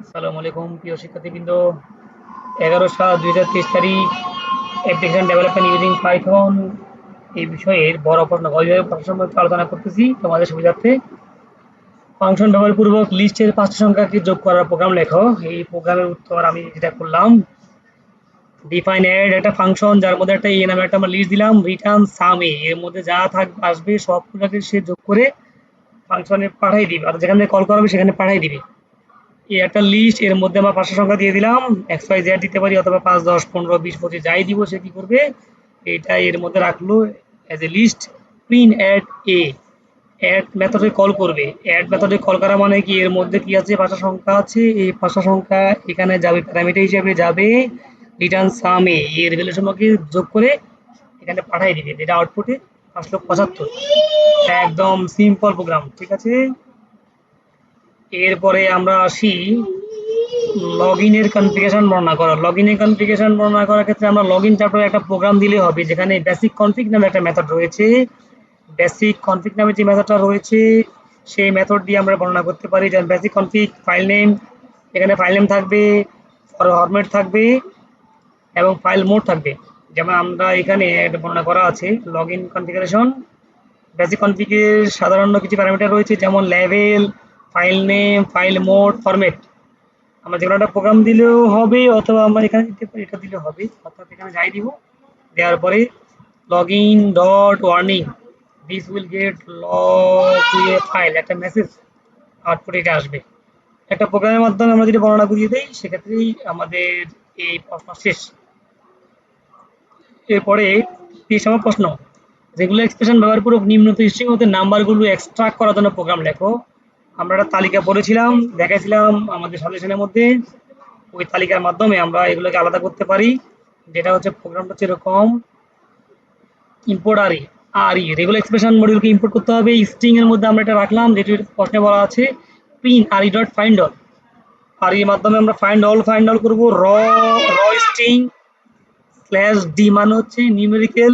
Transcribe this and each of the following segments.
আসসালামু আলাইকুম প্রিয় শিক্ষার্থীবৃন্দ। 11/7/2023 অ্যাপ্লিকেশন ডেভেলপমেন্ট ইউজিং পাইথন এই বিষয়ের বড় প্রশ্ন প্রশ্ন সম্পর্কে আলোচনা করতেছি তোমাদের সুবিধার্থে। ফাংশন ব্যবহারপূর্বক লিস্টের 5টি সংখ্যাকে যোগ করার প্রোগ্রাম লেখো। এই প্রোগ্রামের উত্তর আমি যেটা করলাম, ডিফাইন এড একটা ফাংশন যার মধ্যে একটা এ নামে একটা আমরা লিস্ট দিলাম, রিটার্ন সাম এ, এর মধ্যে যা আসবে সবগুলোকে সে যোগ করে ফাংশনে পাঠিয়ে দিবে, আর যেখানে কল করা হবে সেখানে পাঠিয়ে দিবে। এই একটা লিস্ট, এর মধ্যে আমরা 5টা সংখ্যা দিয়ে দিলাম, এক্স ওয়াই জেড দিতে পারি অথবা 5 10 15 20 25 যাই দিব সে কি করবে, এটা এর মধ্যে রাখলো as a list. Print add a, add মেথডে কল করবে। অ্যাড মেথডে কল করা মানে কি, এর মধ্যে কি আছে 5টা সংখ্যা আছে, এই 5টা সংখ্যা এখানে যাবে, প্যারামিটার হিসেবে যাবে রিটার্ন সাম এ, এর ভ্যালুসমূহকে যোগ করে এখানে পাঠিয়ে দিবে, যেটা আউটপুটে আসলো 75। একদম সিম্পল প্রোগ্রাম, ঠিক আছে। এরপরে আমরা আসি লগইনের কনফিগারেশন বর্ণনা করা। লগইনের কনফিগারেশন বর্ণনা করার ক্ষেত্রে আমরা লগইন চ্যাপ্টারে একটা প্রোগ্রাম দিলে হবে, যেখানে বেসিক কনফিগ নামে একটা মেথড রয়েছে। বেসিক কনফিগ নামে যে মেথডটা রয়েছে সেই মেথড দিয়ে আমরা বর্ণনা করতে পারি। যেমন বেসিক কনফিগ ফাইল নেম, এখানে ফাইল নেম থাকবে, ফরম্যাট থাকবে এবং ফাইল মোড থাকবে। যেমন আমরা এখানে একটা বর্ণনা করা আছে লগইন কনফিগারেশন। বেসিক কনফিগের সাধারণ কিছু প্যারামিটার রয়েছে, যেমন level, file name, file mode, format. আমরা যেকোনো একটা প্রোগ্রাম দিলেও হবে অথবা আমরা এখানে দিতে পারি, এটা দিলেও হবে, অর্থাৎ এখানে যাই দিব, দেওয়ার পরে logging dot warning, this will get log to a file, একটা মেসেজ আউটপুট এটা আসবে। একটা প্রোগ্রামের মাধ্যমে আমরা যদি বর্ণনা করিয়ে দেই সেক্ষেত্রেই আমাদের এই প্রশ্ন শেষ। এরপরে 30 নম্বর প্রশ্ন, যেগুলো এক্সপ্রেশন ব্যবহারপূর্বক নিম্নত স্ট্রিং হতে নাম্বারগুলো এক্সট্রাক্ট করার জন্য প্রোগ্রাম লেখো। আমরা একটা তালিকা পড়েছিলাম, দেখাইছিলাম আমাদের সাজেশনের মধ্যে। ওই তালিকার মাধ্যমে আমরা এগুলোকে আলাদা করতে পারি। যেটা হচ্ছে প্রোগ্রামটা হচ্ছে এরকম, ইম্পোর্ট আর ই রেগুলার এক্সপ্রেশন মডিউলকে ইম্পোর্ট করতে হবে। স্ট্রিং এর মধ্যে আমরা এটা রাখলাম, যেটি প্রশ্নে বলা আছে প্রিন্ট আর ই ডট ফাইন্ড অল। আর এর মাধ্যমে আমরা ফাইন্ড অল করবো র স্ট্রিং স্ল্যাশ ডি, মানে হচ্ছে নিউমেরিক্যাল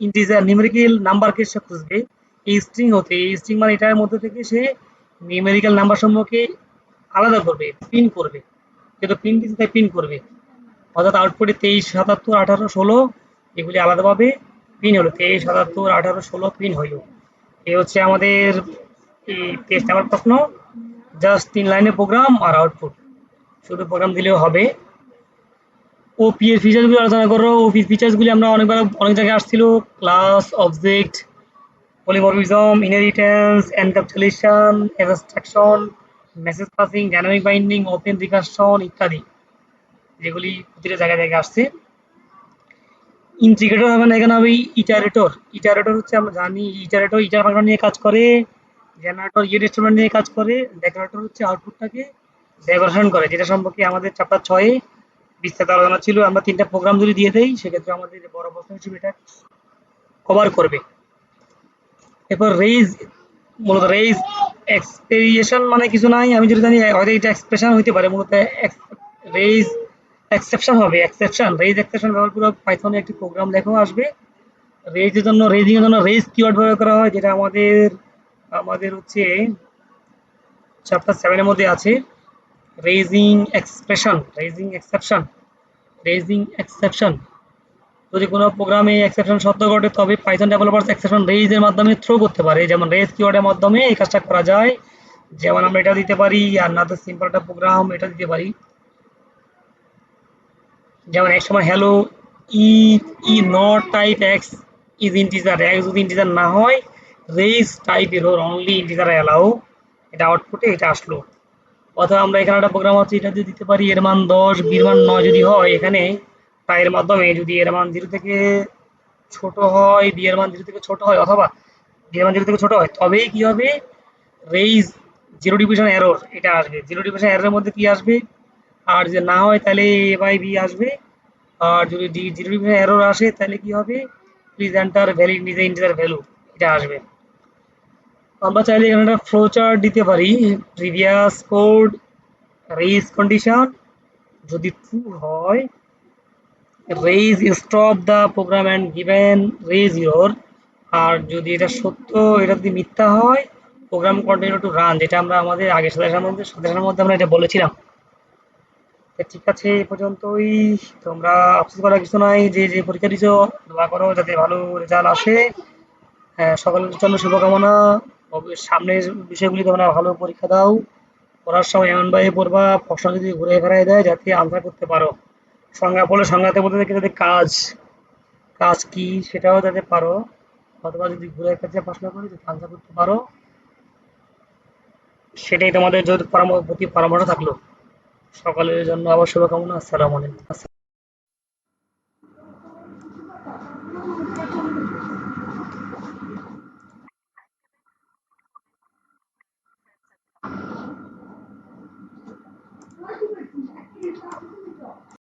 ইন্টিজার, নিউমেরিক্যাল নাম্বারকে সে খুঁজবে এই স্ট্রিং হতে। এই স্ট্রিং মানে এটার মধ্যে থেকে সে নিউমেরিক্যাল নাম্বার সমূহকে আলাদা করবে, প্রিন্ট করবে, যেটা প্রিন্ট দিচ্ছে তাই প্রিন্ট করবে। অর্থাৎ আউটপুটে 23 77 18 16 এগুলি আলাদাভাবে প্রিন্ট হলো, 23 77 18 16 প্রিন্ট হইলো। এই হচ্ছে আমাদের এই টেস্ট নাম্বার প্রশ্ন। জাস্ট 3 লাইনের প্রোগ্রাম আর আউটপুট, শুধু প্রোগ্রাম দিলেও হবে। ওপি এর ফিচার্সগুলো আলোচনা করো। ওপি ফিচার্সগুলি আমরা অনেক জায়গায় আসছিল, class, object, polymorphism, inheritance, encapsulation, abstraction, message passing, dynamic binding, open recursion ইত্যাদি, যেগুলি প্রতিটা জায়গায় জায়গায় আসছে। ইন্টিগ্রেটর হবে না, এখানে হবে ইটারেটর। ইটারেটর হচ্ছে আমরা জানি ইটারেটর ইটার ফাংশন নিয়ে কাজ করে, জেনারেটর ইট স্টেটমেন্ট নিয়ে কাজ করে, ডেকোরেটর হচ্ছে আউটপুটটাকে ডেকোরেশন করে, যেটা সম্পর্কে আমাদের চ্যাপ্টার 6 এ বিস্তারিত আলোচনা ছিল। আমরা 3টা প্রোগ্রাম যদি দিয়ে দেই সেক্ষেত্রে আমাদের বড় প্রশ্ন হিসেবে এটা কভার করবে। এরপর রেইজ, মূলত রেইজ এক্সপেরিয়েশন মানে কিছু নাই, আমি যদি জানি হয়তো এটা এক্সপ্রেশন হইতে পারে, মূলত রেইজ এক্সেপশন হবে, এক্সেপশন রেইজ এক্সেপশন ব্যবহার করে পাইথনে একটি প্রোগ্রাম লেখাও আসবে। রেইজের জন্য, রেজিং এর জন্য রেইজ কিওয়ার্ড ব্যবহার করা হয়, যেটা আমাদের আমাদের হচ্ছে চ্যাপ্টার 7 এর মধ্যে আছে। Raising expression, raising exception, raising exception, যদি কোনো প্রোগ্রামে এক্সেপশন সত্য ঘটে তবে পাইথন ডেভেলপারস এক্সেপশন রেইজ এর মাধ্যমে থ্রো করতে পারে। যেমন রেইজ কিওয়ার্ডের মাধ্যমে এই কাজটা করা যায়। যেমন আমরা এটা দিতে পারি, আর না তো সিম্পল একটা প্রোগ্রাম এটা দিতে পারি, যেমন এক সময় hello E E not type x is integer, x যদি ইন্টিজার না হয় raise type error only integer allow, এটা আউটপুটে এটা আসলো। অথবা আমরা এখানে একটা প্রোগ্রাম আছে, এটা দিয়ে দিতে পারি এর মান 10 বির মান 9 যদি হয়, এখানে তাই এর মাধ্যমে যদি এর মান 0 থেকে ছোট হয়, বি এর মান 0 থেকে ছোট হয়, অথবা বি এর মান 0 থেকে ছোট হয়, তবেই কি হবে, রেইজ জিরো ডিভিশন এরর এটা আসবে। জিরো ডিভিশন এররের মধ্যে কি আসবে, আর যদি না হয় তাহলে এ বাই বি আসবে। আর যদি জিরো ডিভিশন এরর আসে তাহলে কি হবে, please enter valid integer value, এটা আসবে। আমরা চাইলে এখানে একটা ফ্লো চার্ট দিতে পারি, প্রিভিয়াস কোড রেইজ কন্ডিশন যদি ট্রু হয় raise stop the program and given raise your, আর যদি এটা সত্য, এটা যদি মিথ্যা হয় প্রোগ্রাম কন্টিনিউ টু রান, যেটা আমরা আমাদের আগের সাজেশনের মধ্যে আমরা এটা বলেছিলাম। তো ঠিক আছে, এই পর্যন্তই। তোমরা আফসোস করার কিছু নাই, যে যে পরীক্ষা দিছো দোয়া করো যাতে ভালো রেজাল্ট আসে। হ্যাঁ, সকলের জন্য শুভকামনা। সামনের বিষয়গুলি তোমরা ভালো পরীক্ষা দাও। পড়ার সময় এমনভাবে পড়বা প্রশ্ন যদি ঘুরে ফেরায় দেয় যাতে আনসার করতে পারো। সংজ্ঞা পড়লে সংজ্ঞাতে বলতে থাকে যাতে কাজ, কাজ কি সেটাও যাতে পারো, অথবা যদি ঘুরে ফেরতে প্রশ্ন করে যদি আনসার করতে পারো, সেটাই তোমাদের প্রতি পরামর্শ থাকলো। সকলের জন্য আবার শুভকামনা। আসসালামু আলাইকুম।